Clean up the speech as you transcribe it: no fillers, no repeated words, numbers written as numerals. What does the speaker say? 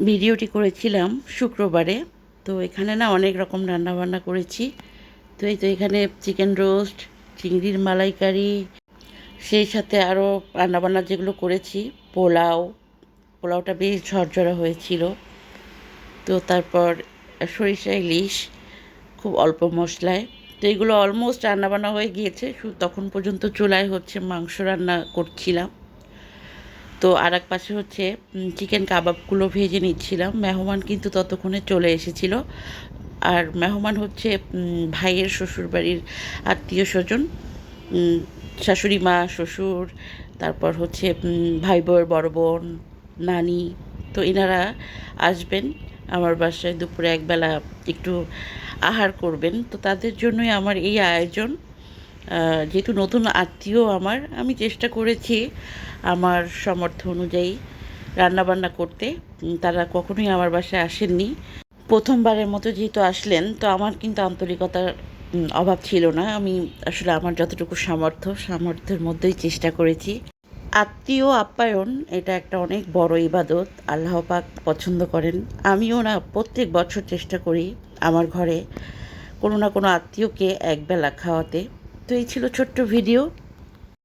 ভিডিওটি করেছিলাম শুক্রবারে। তো এখানে না অনেক রকম রান্নাবান্না করেছি। তো এই তো এখানে চিকেন রোস্ট, চিংড়ির মালাইকারি, সেই সাথে আরও রান্নাবান্না যেগুলো করেছি, পোলাও, পোলাওটা বেশ ঝরঝরা হয়েছিল। তো তারপর সরিষা ইলিশ খুব অল্প মশলায়। তো এগুলো অলমোস্ট রান্নাবান্না হয়ে গিয়েছে, শুধু তখন পর্যন্ত চুলায় হচ্ছে মাংস রান্না করছিলাম। তো আর এক পাশে হচ্ছে চিকেন কাবাবগুলো ভেজে নিচ্ছিলাম। মেহমান কিন্তু ততক্ষণে চলে এসেছিল। আর মেহমান হচ্ছে ভাইয়ের শ্বশুরবাড়ির আত্মীয় স্বজন, শাশুড়ি মা, শ্বশুর, তারপর হচ্ছে ভাই বউয়ের বড় বোন, নানি। তো এনারা আসবেন আমার বাসায় দুপুরে একবেলা একটু আহার করবেন। তো তাদের জন্যই আমার এই আয়োজন। যেহেতু নতুন আত্মীয় আমার, আমি চেষ্টা করেছি আমার সামর্থ্য অনুযায়ী রান্নাবান্না করতে। তারা কখনোই আমার বাসায় আসেননি, প্রথমবারের মতো যেহেতু আসলেন, তো আমার কিন্তু আন্তরিকতার অভাব ছিল না। আমি আসলে আমার যতটুকু সামর্থ্যের মধ্যেই চেষ্টা করেছি। আত্মীয় আপ্যায়ন এটা একটা অনেক বড় ইবাদত, আল্লাহ পাক পছন্দ করেন। আমিও না প্রত্যেক বছর চেষ্টা করি আমার ঘরে কোনো না কোনো আত্মীয়কে একবেলা খাওয়াতে। তো এই ছিল ছোট্ট ভিডিও।